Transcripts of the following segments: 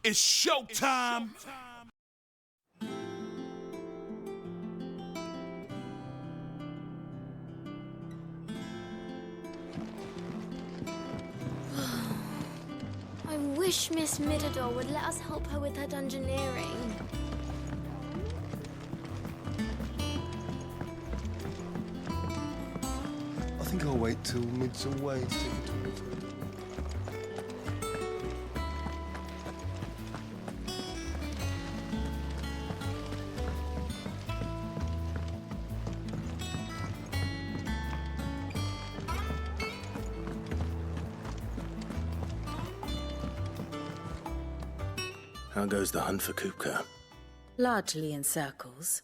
It's showtime. I wish Miss Middledore would let us help her with her dungeoneering. I think I'll wait till mid's away to take a tour of her. How goes the hunt for Kupka? Largely in circles.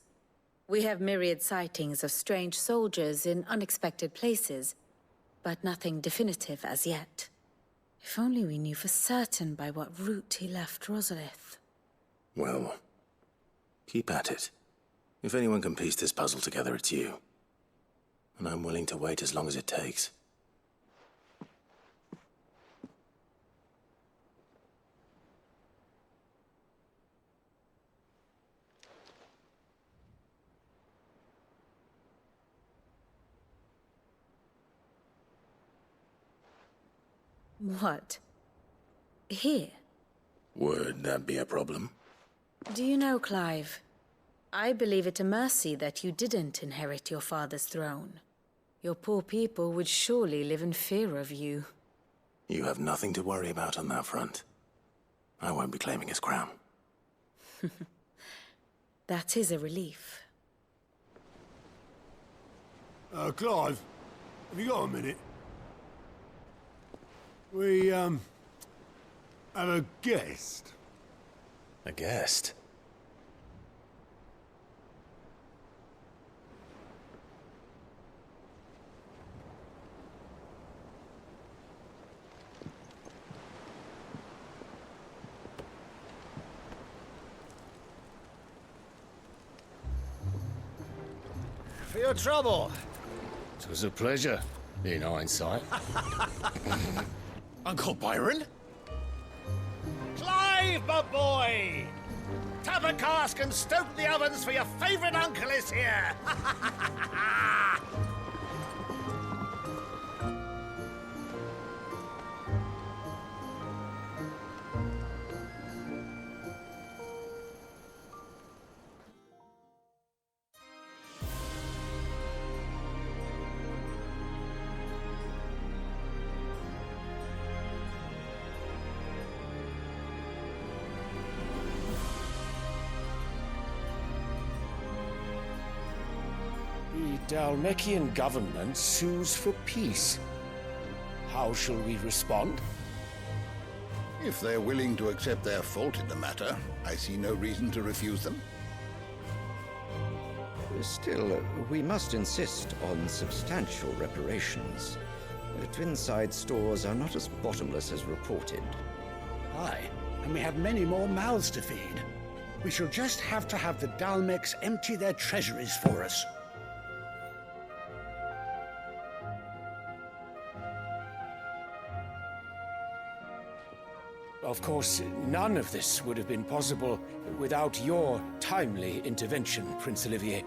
We have myriad sightings of strange soldiers in unexpected places, but nothing definitive as yet. If only we knew for certain by what route he left Rosalith. Well, keep at it. If anyone can piece this puzzle together, it's you. And I'm willing to wait as long as it takes. What? Here? Would that be a problem? Do you know, Clive, I believe it a mercy that you didn't inherit your father's throne. Your poor people would surely live in fear of you. You have nothing to worry about on that front. I won't be claiming his crown. That is a relief. Clive, have you got a minute? We, have a guest. A guest? For your trouble. It was a pleasure, in hindsight. Uncle Byron? Clive, my boy! Tap a cask and stoke the ovens for your favourite uncle is here! The Dalmekian government sues for peace. How shall we respond? If they're willing to accept their fault in the matter, I see no reason to refuse them. Still, we must insist on substantial reparations. Twinside stores are not as bottomless as reported. Aye, and we have many more mouths to feed. We shall just have to have the Dalmeks empty their treasuries for us. Of course, none of this would have been possible without your timely intervention, Prince Olivier.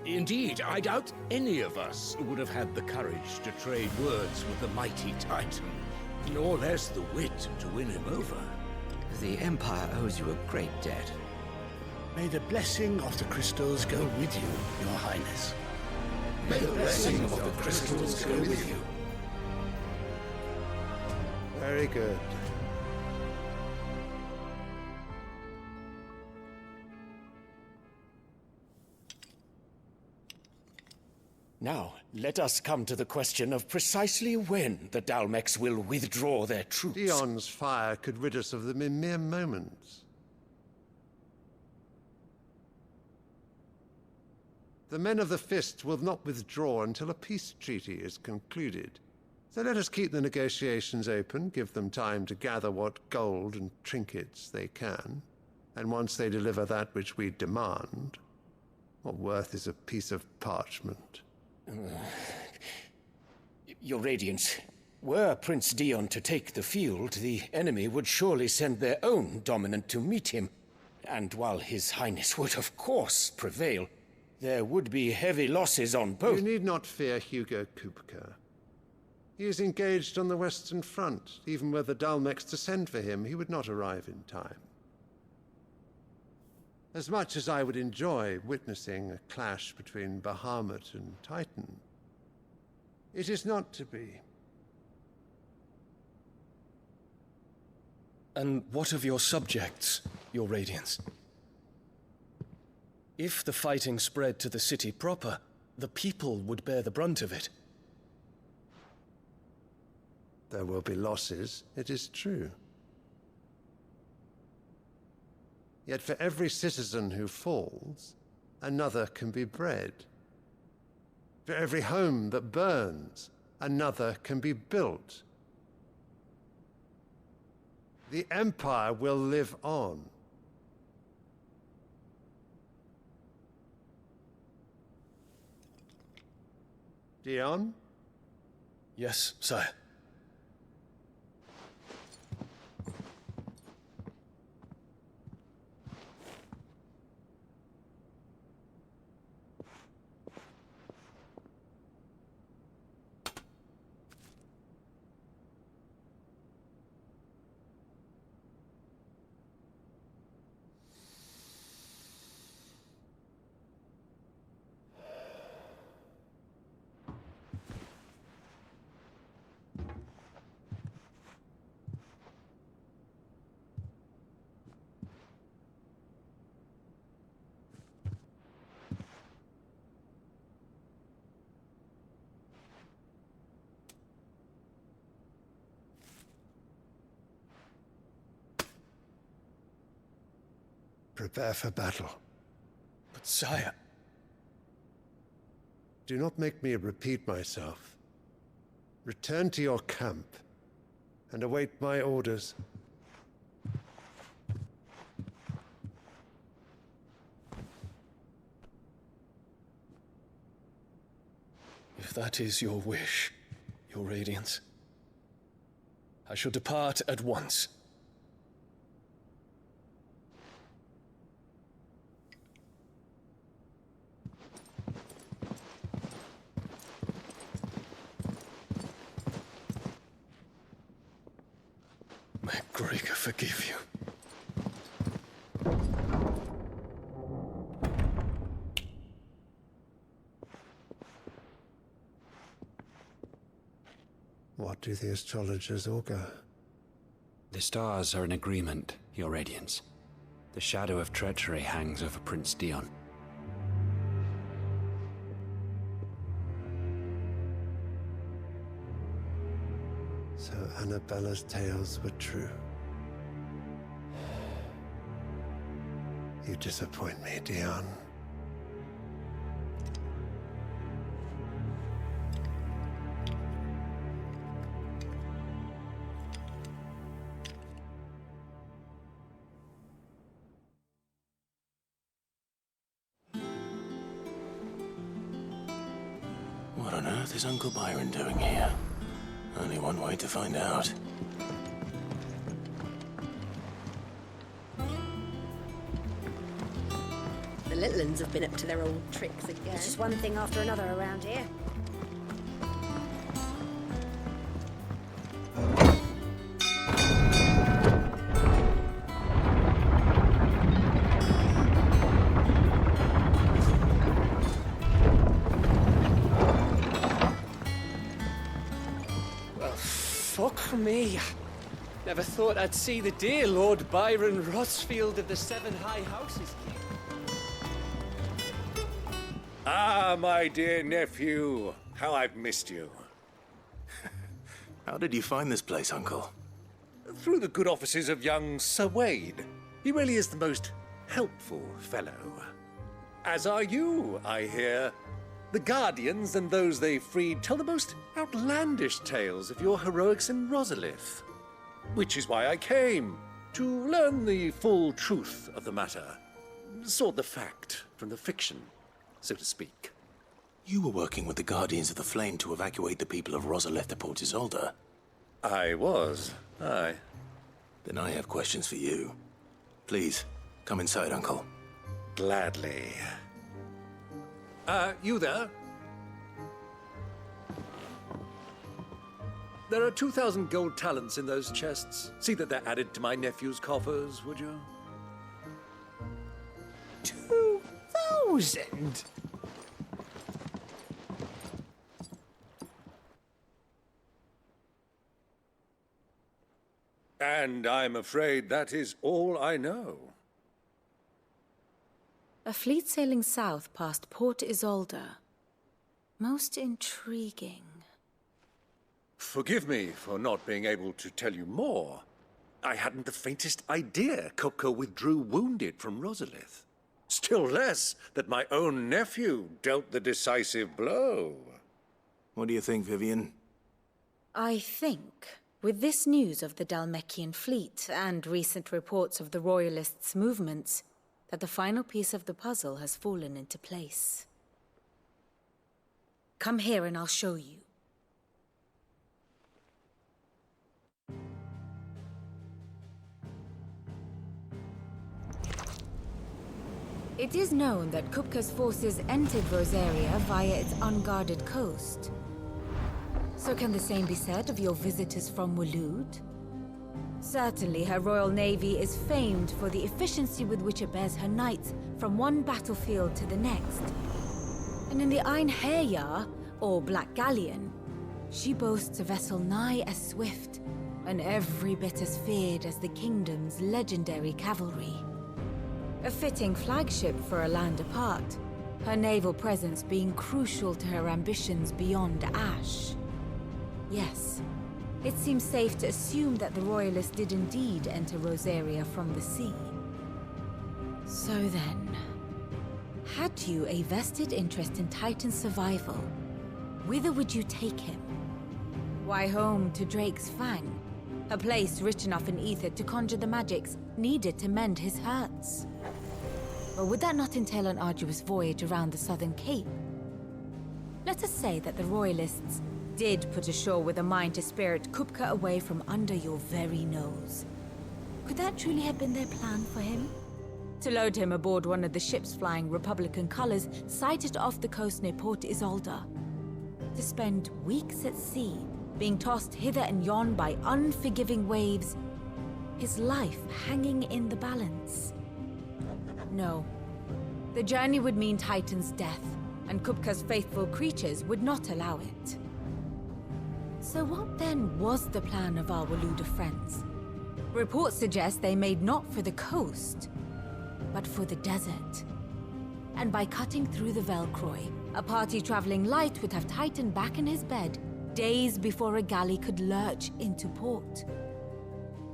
Indeed, I doubt any of us would have had the courage to trade words with the mighty Titan, nor less the wit to win him over. The Empire owes you a great debt. May the blessing of the crystals go with you, Your Highness. May the blessing of the crystals go with you. Very good. Now, let us come to the question of precisely when the Dalmeks will withdraw their troops. Dion's fire could rid us of them in mere moments. The men of the Fist will not withdraw until a peace treaty is concluded. So let us keep the negotiations open, give them time to gather what gold and trinkets they can, and once they deliver that which we demand, what worth is a piece of parchment? Your Radiance, Were Prince Dion to take the field, the enemy would surely send their own dominant to meet him. And while His Highness would of course prevail, there would be heavy losses on both. You need not fear Hugo Kupka. He is engaged on the Western Front. Even were the Dalmex to send for him, he would not arrive in time. As much as I would enjoy witnessing a clash between Bahamut and Titan, it is not to be. And what of your subjects, Your Radiance? If the fighting spread to the city proper, the people would bear the brunt of it. There will be losses, it is true. Yet for every citizen who falls, another can be bred. For every home that burns, another can be built. The Empire will live on. Dion? Yes, sire. Prepare for battle. But sire... Do not make me repeat myself. Return to your camp and await my orders. If that is your wish, Your Radiance, I shall depart at once. May Gregor forgive you. What do the astrologers augur? The stars are in agreement, Your Radiance. The shadow of treachery hangs over Prince Dion. So Annabella's tales were true. You disappoint me, Dion. What on earth is Uncle Byron doing here? Only one way to find out. The little uns have been up to their old tricks again. It's just one thing after another around here. Fuck me. Never thought I'd see the dear Lord Byron Rossfield of the Seven High Houses. Ah, my dear nephew. How I've missed you. How did you find this place, Uncle? Through the good offices of young Sir Wade. He really is the most helpful fellow. As are you, I hear. The Guardians and those they freed tell the most outlandish tales of your heroics in Rosalith. Which is why I came, to learn the full truth of the matter. Sort the fact from the fiction, so to speak. You were working with the Guardians of the Flame to evacuate the people of Rosalith to Port Isolde. I was, aye. Then I have questions for you. Please, come inside, Uncle. Gladly. You there? There are 2,000 gold talents in those chests. See that they're added to my nephew's coffers, would you? 2,000? And I'm afraid that is all I know. A fleet sailing south past Port Isolde. Most intriguing. Forgive me for not being able to tell you more. I hadn't the faintest idea Kupka withdrew wounded from Rosalith. Still less that my own nephew dealt the decisive blow. What do you think, Vivian? I think, with this news of the Dhalmekian fleet and recent reports of the Royalists' movements, that the final piece of the puzzle has fallen into place. Come here and I'll show you. It is known that Kupka's forces entered Rosaria via its unguarded coast. So can the same be said of your visitors from Waloed? Certainly, her Royal Navy is famed for the efficiency with which it bears her knights from one battlefield to the next. And in the Einherjar, or Black Galleon, she boasts a vessel nigh as swift and every bit as feared as the kingdom's legendary cavalry. A fitting flagship for a land apart, her naval presence being crucial to her ambitions beyond Ash. Yes, it seems safe to assume that the Royalists did indeed enter Rosaria from the sea. So then, had you a vested interest in Titan's survival, whither would you take him? Why, home to Drake's Fang, a place rich enough in ether to conjure the magics needed to mend his hurts. Or would that not entail an arduous voyage around the southern cape? Let us say that the Royalists did put ashore with a mind to spirit Kupka away from under your very nose. Could that truly have been their plan for him? To load him aboard one of the ships flying Republican colors sighted off the coast near Port Isolde. To spend weeks at sea, being tossed hither and yon by unforgiving waves, his life hanging in the balance. No. The journey would mean Titan's death, and Kupka's faithful creatures would not allow it. So what then was the plan of our Waloed friends? Reports suggest they made not for the coast, but for the desert. And by cutting through the Velcroy, a party traveling light would have Titan back in his bed days before a galley could lurch into port.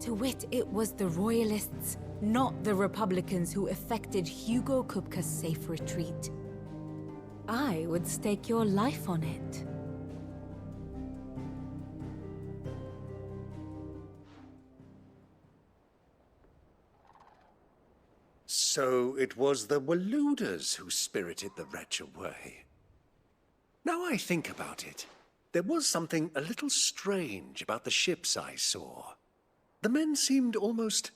To wit, it was the Royalists, not the Republicans, who effected Hugo Kupka's safe retreat. I would stake your life on it. So it was the Waloeders who spirited the wretch away. Now I think about it, there was something a little strange about the ships I saw. The men seemed almost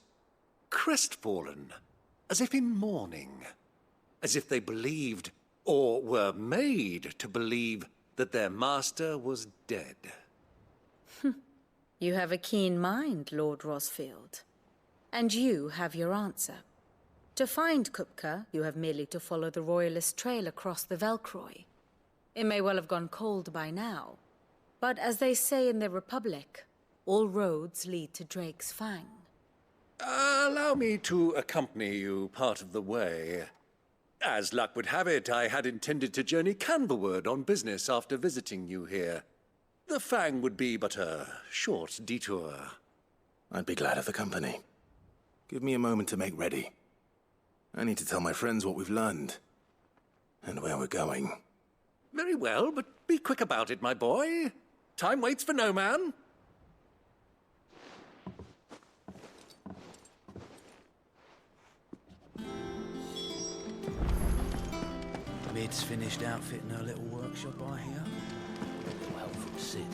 crestfallen, as if in mourning, as if they believed, or were made to believe, that their master was dead. You have a keen mind, Lord Rosfield. And you have your answer. To find Kupka, you have merely to follow the Royalist trail across the Velcroy. It may well have gone cold by now, but as they say in the Republic, all roads lead to Drake's Fang. Allow me to accompany you part of the way. As luck would have it, I had intended to journey Canverward on business after visiting you here. The Fang would be but a short detour. I'd be glad of the company. Give me a moment to make ready. I need to tell my friends what we've learned, and where we're going. Very well, but be quick about it, my boy. Time waits for no man. Mid's finished outfitting her little workshop, I hear. Well from Sid.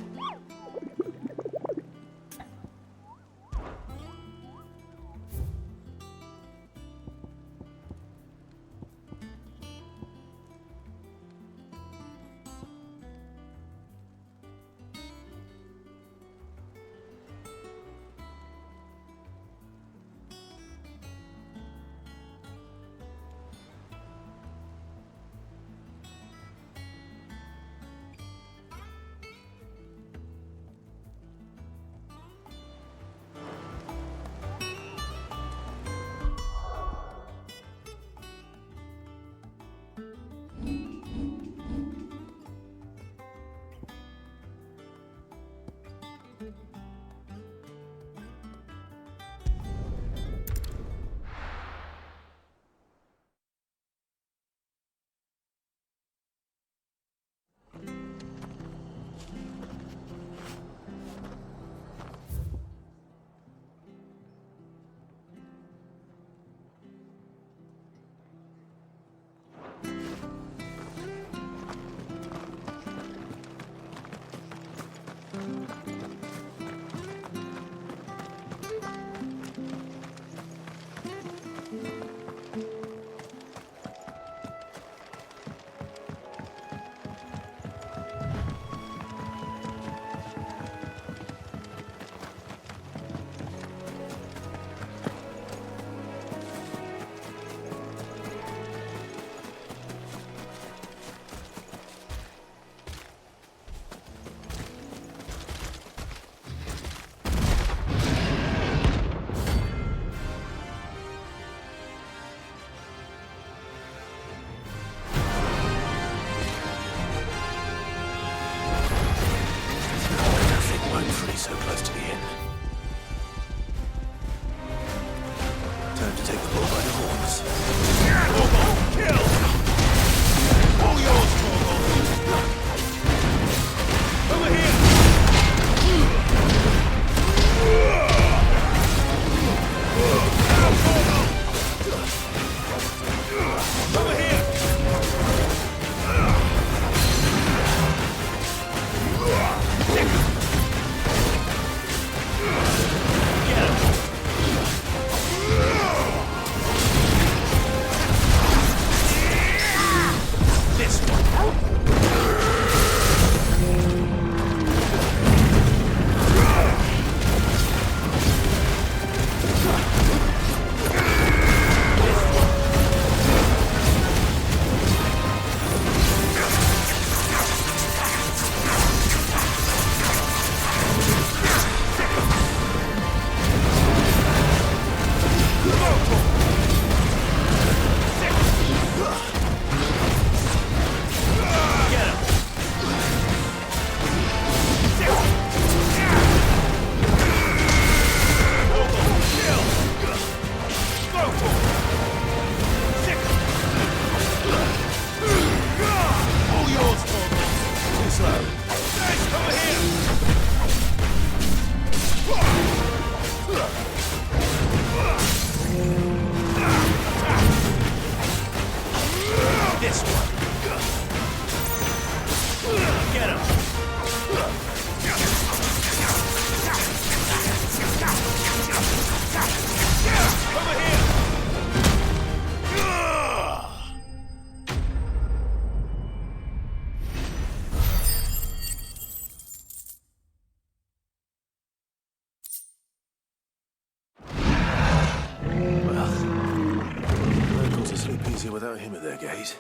easier without him at their gate.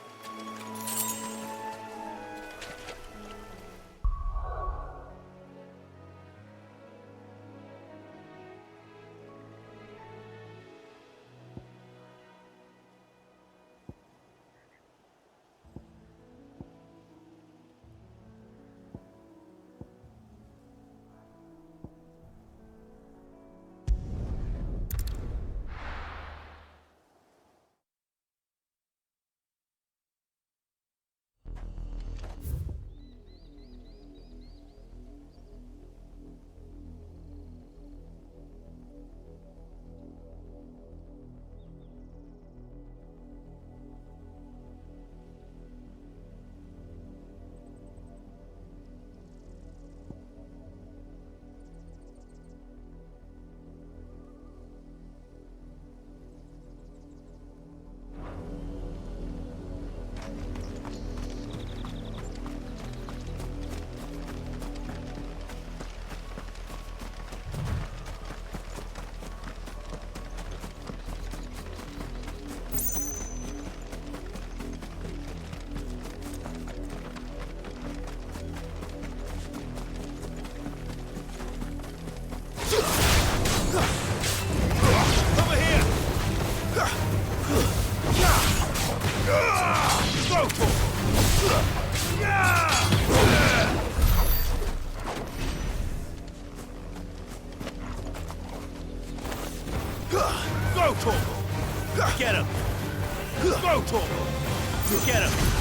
Get him! Go, Torgo! Get him!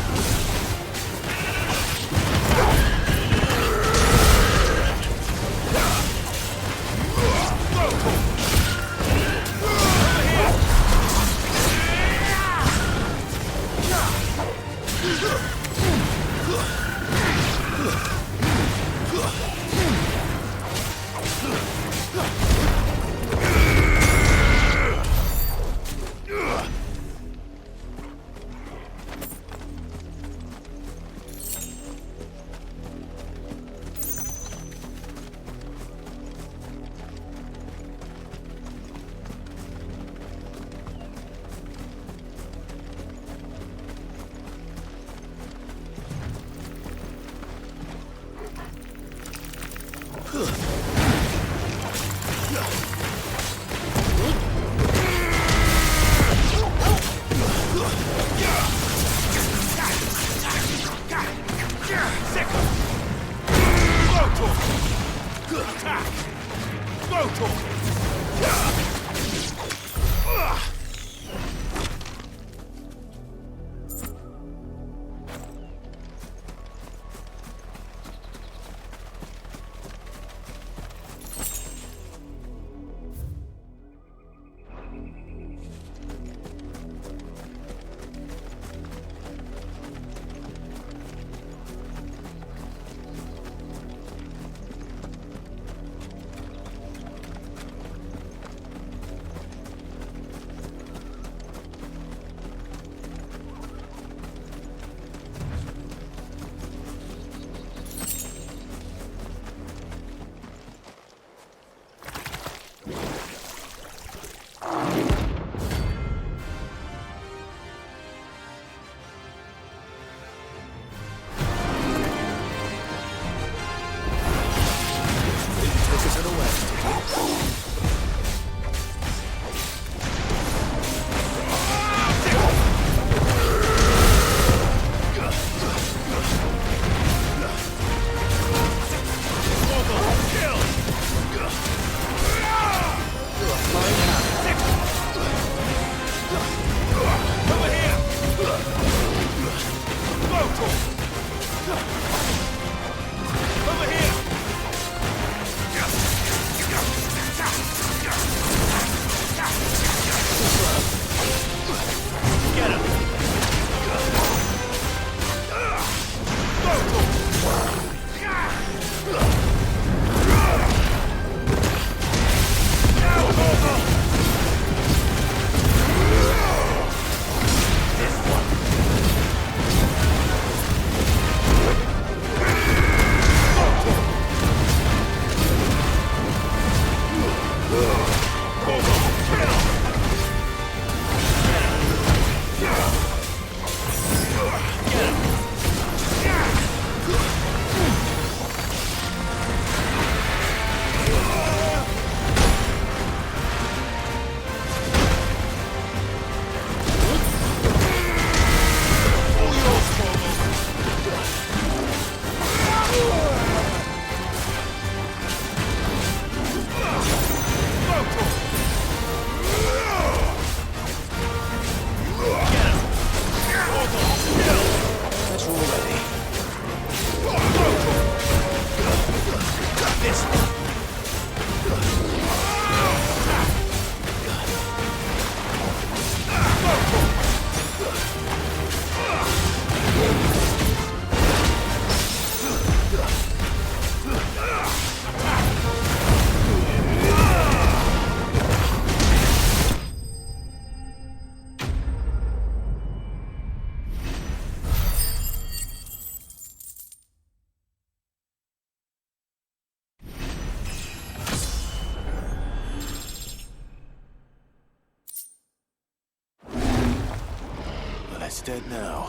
dead now.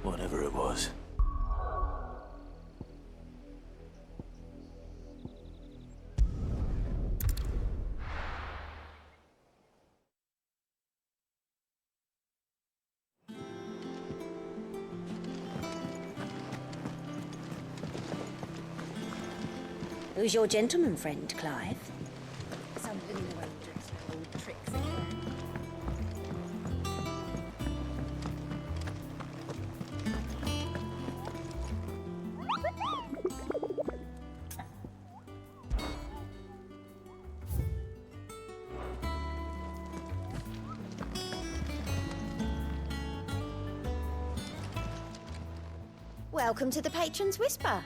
Whatever it was. Who's your gentleman friend, Clive? Some living away tricks with old tricks again. Welcome to the Patron's Whisper.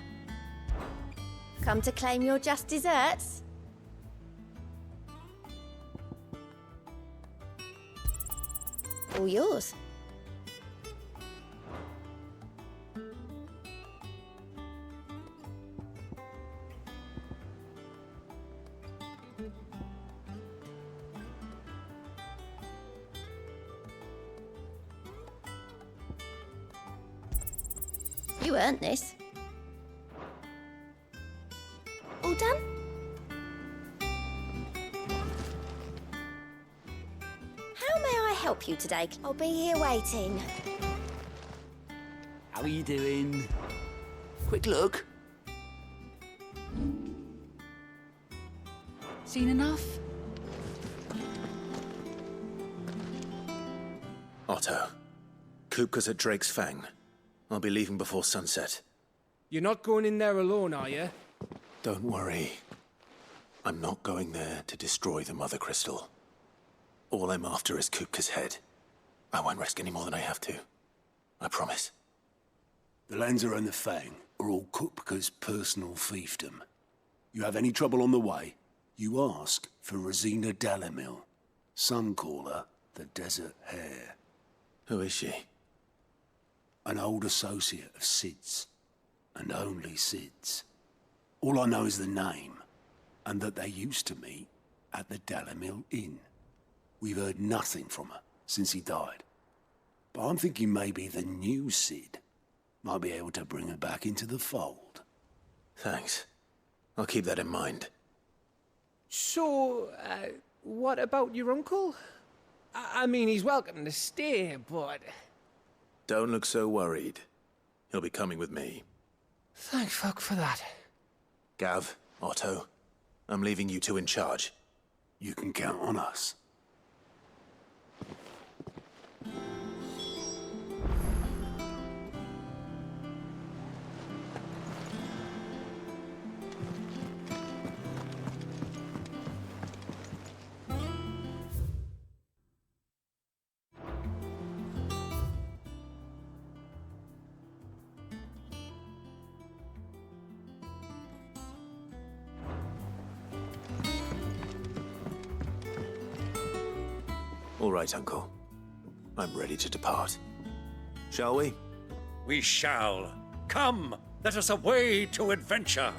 Come to claim your just desserts? All yours. You earned this. All done? How may I help you today? I'll be here waiting. How are you doing? Quick look. Seen enough? Otto. Kupka's at Drake's Fang. I'll be leaving before sunset. You're not going in there alone, are you? Don't worry. I'm not going there to destroy the Mother Crystal. All I'm after is Kupka's head. I won't risk any more than I have to. I promise. The Lanza and the Fang are all Kupka's personal fiefdom. You have any trouble on the way, you ask for Rosina Dalamil. Some call her the Desert Hare. Who is she? An old associate of Sid's, and only Sid's. All I know is the name, and that they used to meet at the Dalamil Inn. We've heard nothing from her since he died. But I'm thinking maybe the new Sid might be able to bring her back into the fold. Thanks. I'll keep that in mind. So, what about your uncle? I mean, he's welcome to stay, but... Don't look so worried. He'll be coming with me. Thank fuck for that. Gav, Otto, I'm leaving you two in charge. You can count on us. All right, Uncle. I'm ready to depart. Shall we? We shall. Come, let us away to adventure.